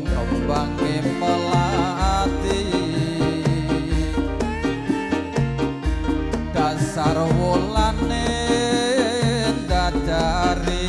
kembange melati dasar wolane dadari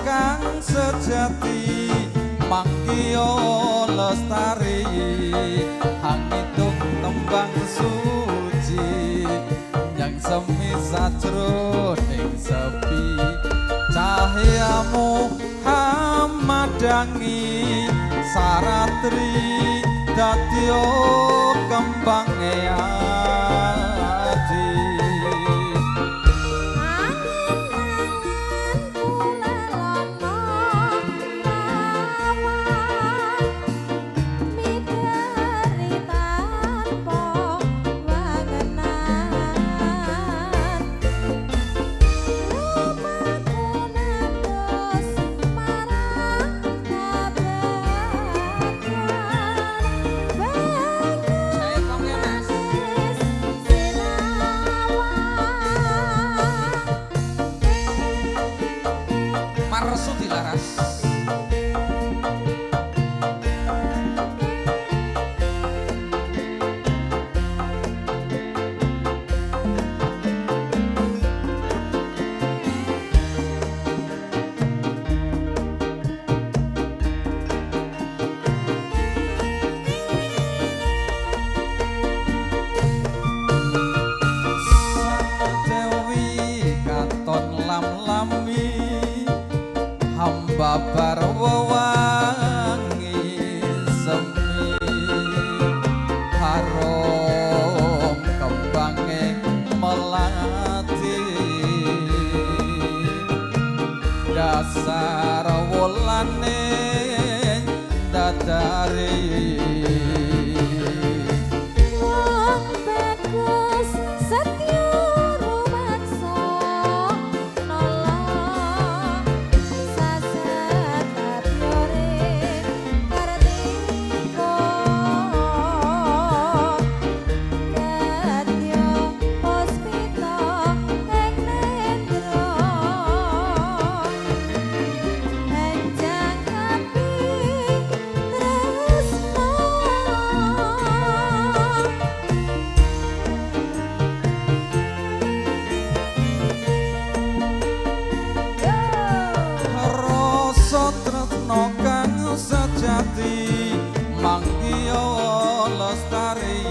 kang sejati mangkiyo lestari hangitung tembang suci yang semi sajroning sepi cahayamu hamadangi saratri dadya kembange ati Marsu dilaras Dewi katon lam-lami babar wewangi semi harum kembange melati dasar wolane dadari sejati mangkiyo lestari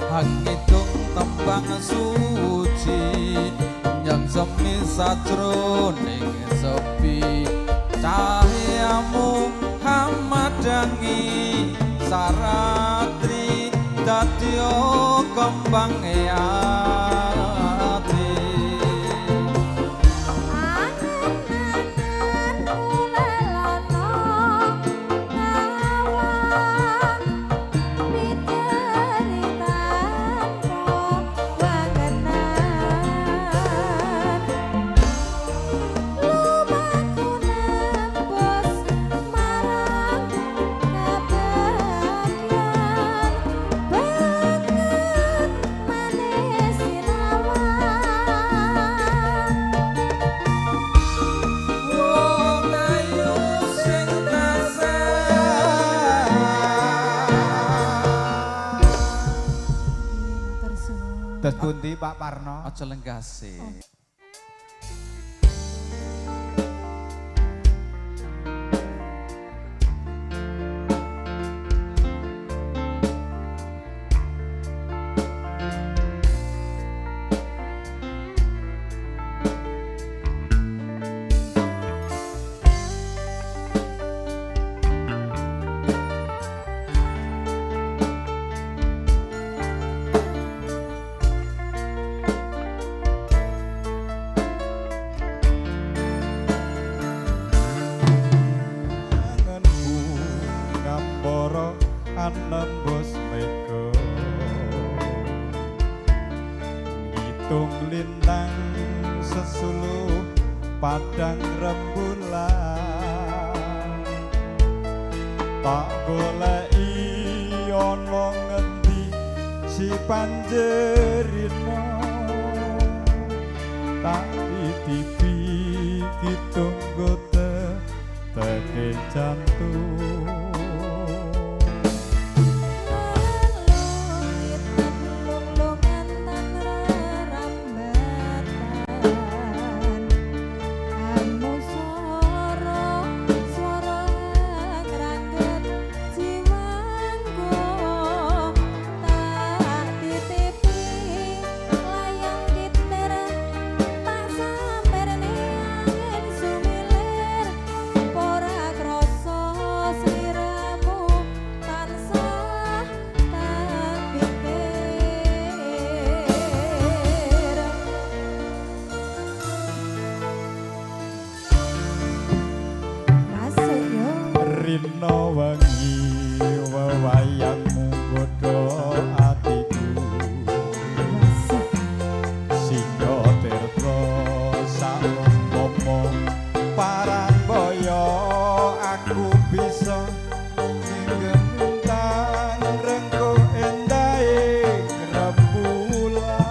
hangitung tembang suci yang semi sajroning sepi cahayamu hamadangi saratri dadya kembange ati Terus pundi Pak Parno? Aja lenggase. ngambara anembus mega ngitung lintang sesuluh padang rembulan tak goleki ana ngendi si Panjerina tak titipi kitunggo teke jantung Rino wengi wewayangmu godho atiku Singa tirta samomo parangboyo aku bisa ngentan rengko endahe rembulan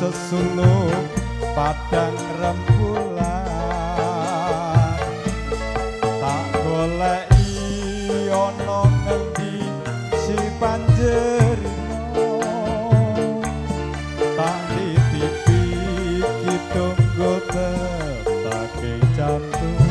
sesuluh padang rembulan tak goleki ana ngendi si Panjerina tak titipi kitunggo teke jantung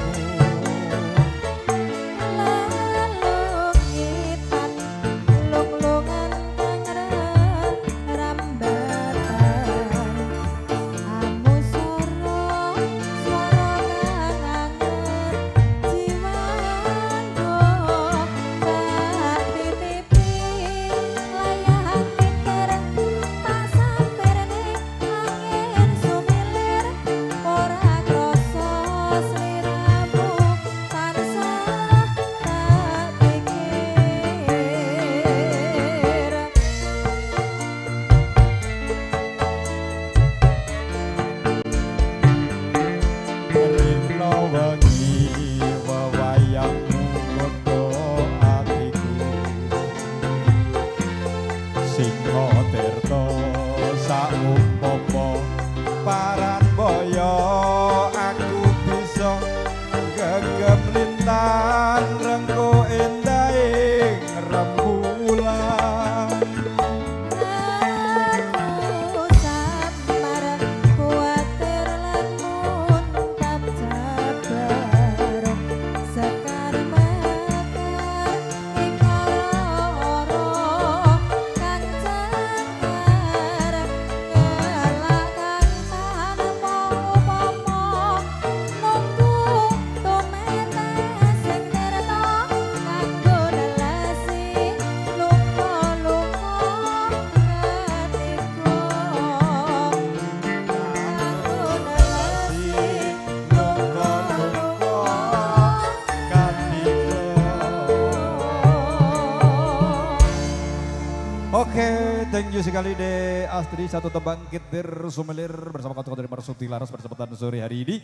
Oke, thank you sekali De Astri. Satu tebang kitir sumelir bersama kota dari Marsuti Laras bersempatan sore hari ini.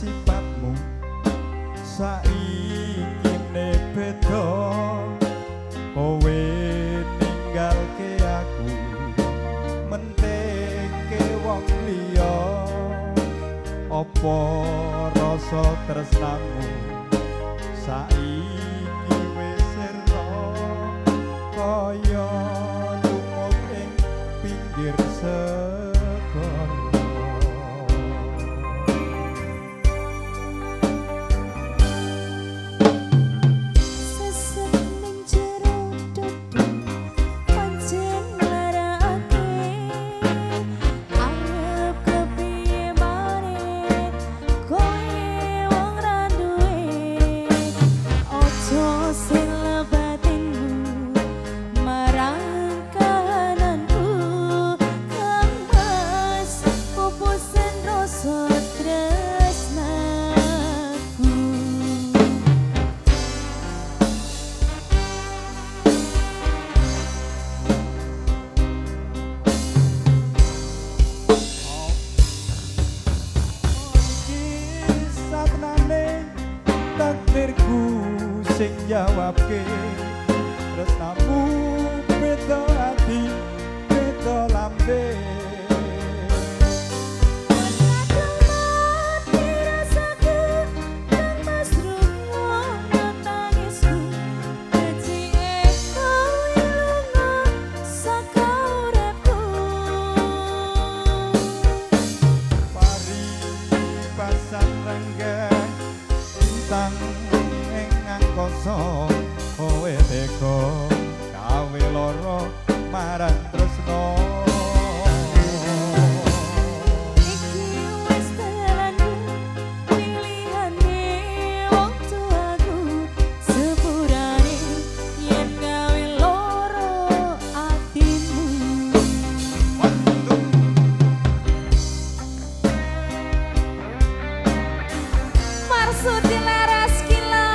Sifatmu saiki beda kowe ninggalke aku menteke wong liya apa rasa tresnamu saiki wis sira kaya lumut ing pinggir segara. Takdirku sing jawabke tresnamu beda ati beda lambe. Kowe teko gawe loro marang tresno. Iki wis telanku pilihane wong tuaku sepurane yen gawe loro atimu. Marsuti Laras kila.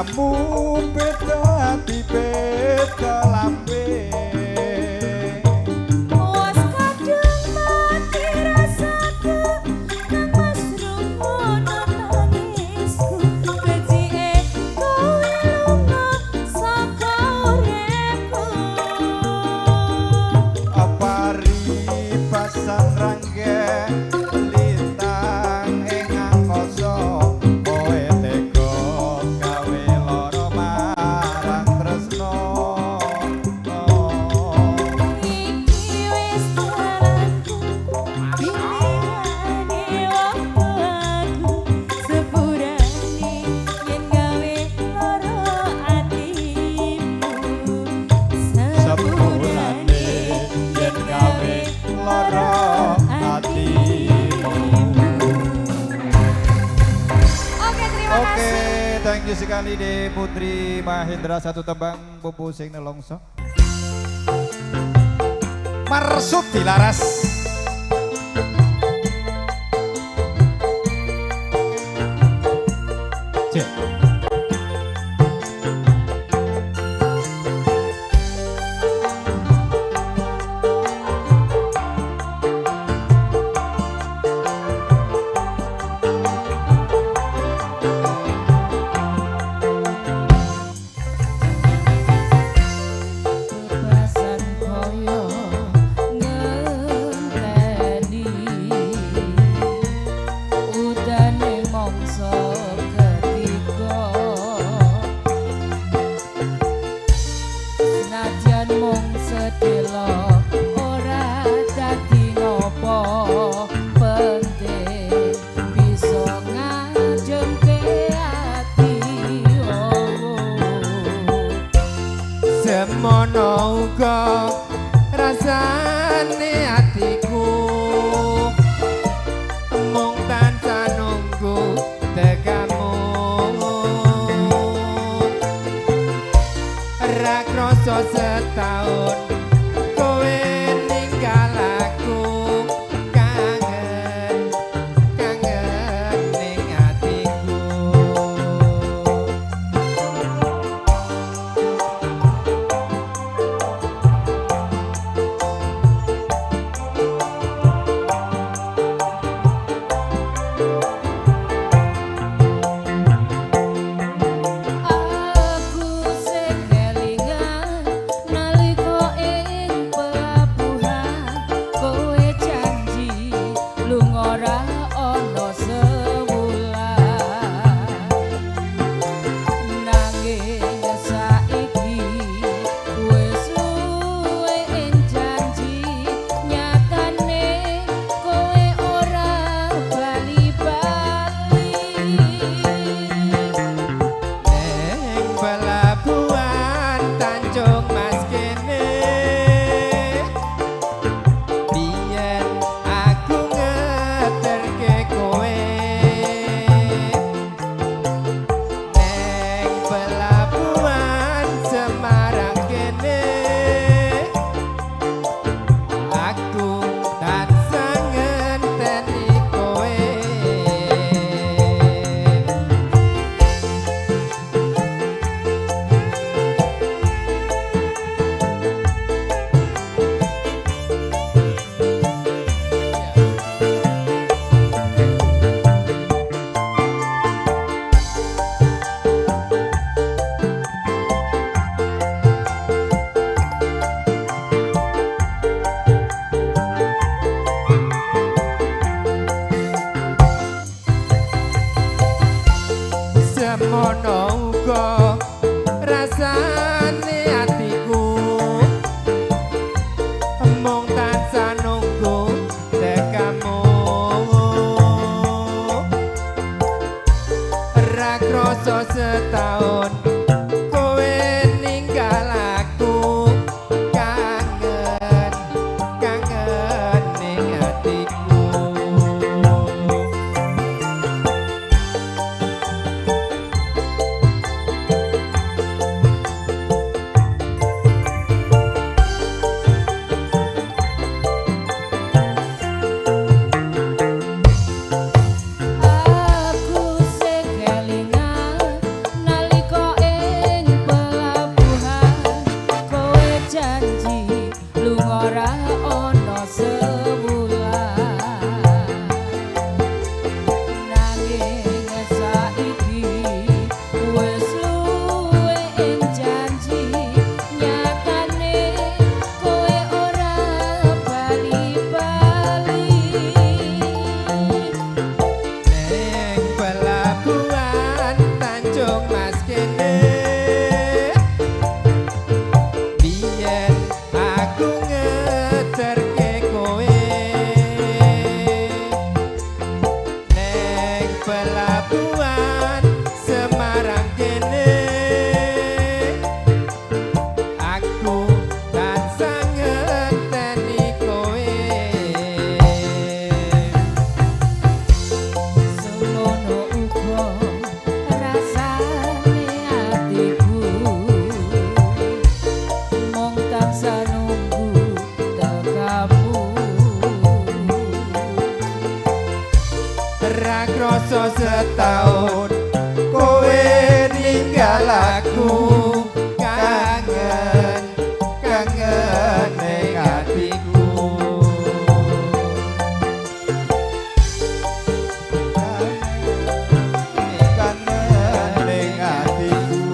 Sliramu beda ati beda lambe Was kadung mati rasaku nang mas rungono nangisku kecike kowe lunga saka uripku Apari pasan rangge lintang ing angkasa kowe tega gawe lara marang tresno iki wis dalanku pilihane waktu aku sepurane yen gawe lara atimu sepurane yen gawe lara atimu. Oke, terima Oke, kasih. thank you sekali di Putri Mahendra satu tembang bubu sing nelongso. Marsuti Laras. Cek. Basan koyo ngenteni udane mongso ketiga nadyan mung sedelo ora dadi ngopo penting bisa ngajengke ati Semono uga rasane atiku mung tansah nunggu tegamu ra krasa setahun kowe ninggal aku kangen kangen ning atiku Aku sing kelingan nalika ing pelabuhan kowe janji lunga ora ana sewulan nanging saiki wis suwe ing janji nyatane kowe ora bali-bali Neng pelabuhan Tanjung Mas kene biyen aku ngeterke kowe Neng pelabuhan Semarang kene aku tansah ngenteni kowe Semono uga rasane atiku mung tansah nunggu tegamu ra krasa setahun kowe ninggal aku kangen kangen ning atiku Aku sing kelingan nalika mung mas kene biyen aku ngeterke kowe neng pelabuhan Semarang kene aku tansah ngeteni kowe Semono uga rasane atiku mung tansah nunggu tekamu Ra krasa setahun kowe ninggal aku kangen kangen ning atiku kangen ning atiku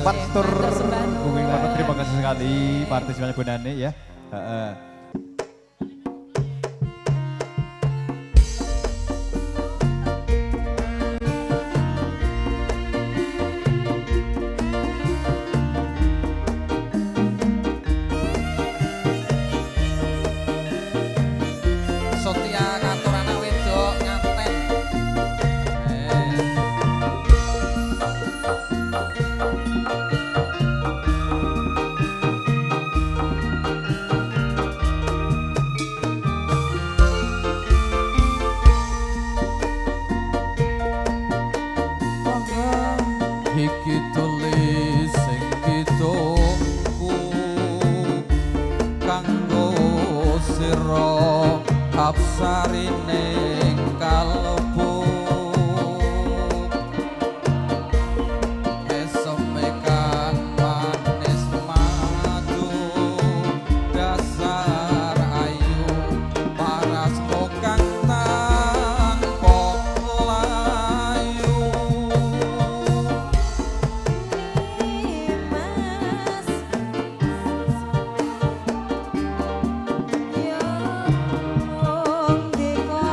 Matur Bung Matur, terima kasih sekali partisipasinya Bu Nani ya. Heeh. Setia ngatur anak wedok nganten. Iki tulis sing kidungku kanggo sira absarine kalbu esomekan manis madu dasar ayu paras mokang tanpa layu Mas yo mung deko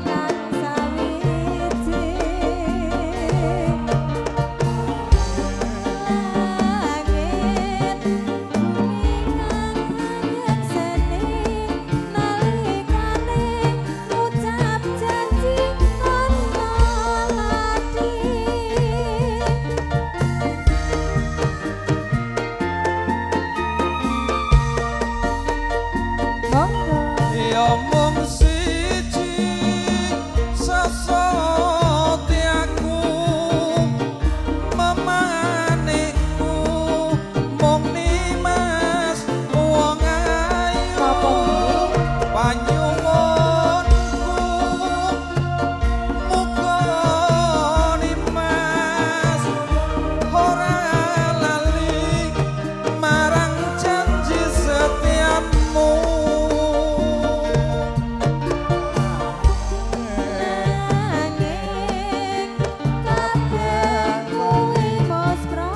kan sawiji langit kuningan seni nalikane ucap janji ana lati monggo ya mung siji sasotyaku memanikku mung nimas wong ayu panyuwunku muga nimas ora lali marang janji setiamu nanging kabeh kuwi muspra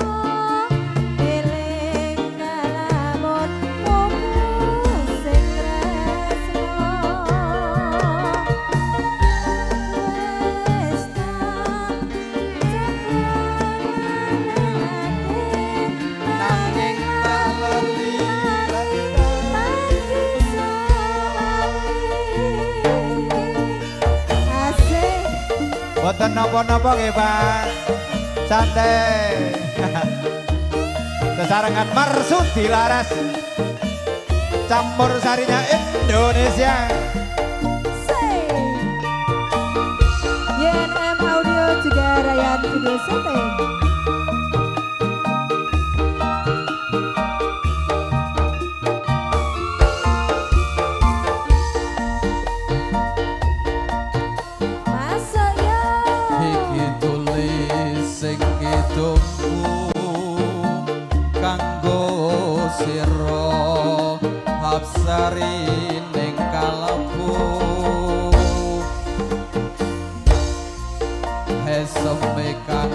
eling kalamun mung sing tresno wis tak nanging tak lali asik Boten napa-napa nggih, Pak. Santai. Sesarengan Marsudi Laras. Campur sarinya Indonesia. YNM Audio juga Rayan Video Syuting. Masuk yo. iki tulis sing kidungku kanggo sira absari ning kalbu esomekan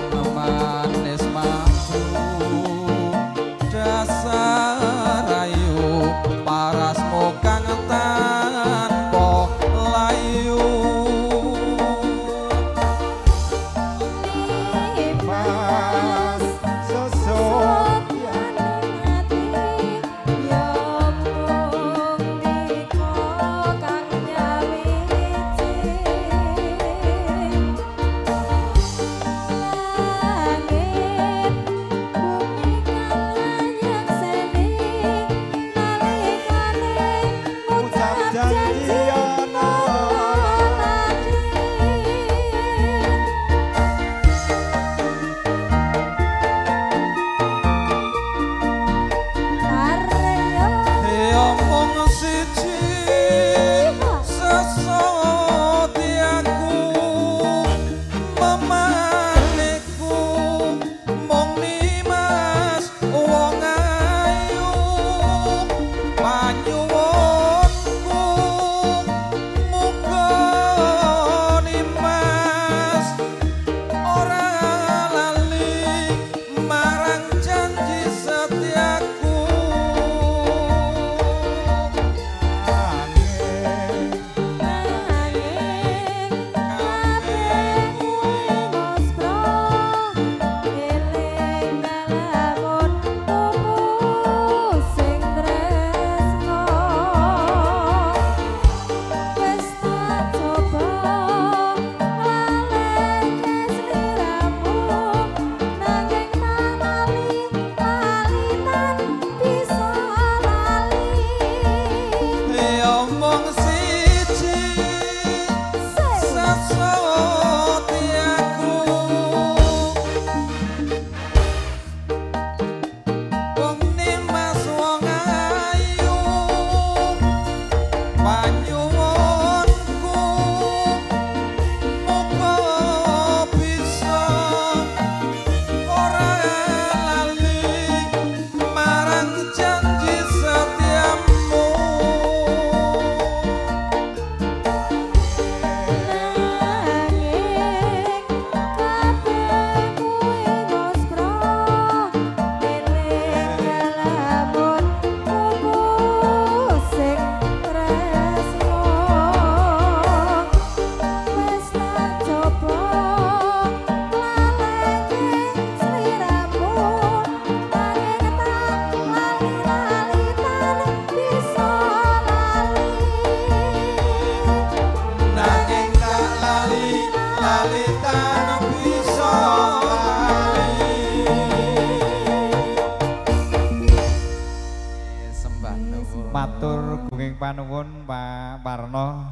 Matur gunging panuwun Pak Parno.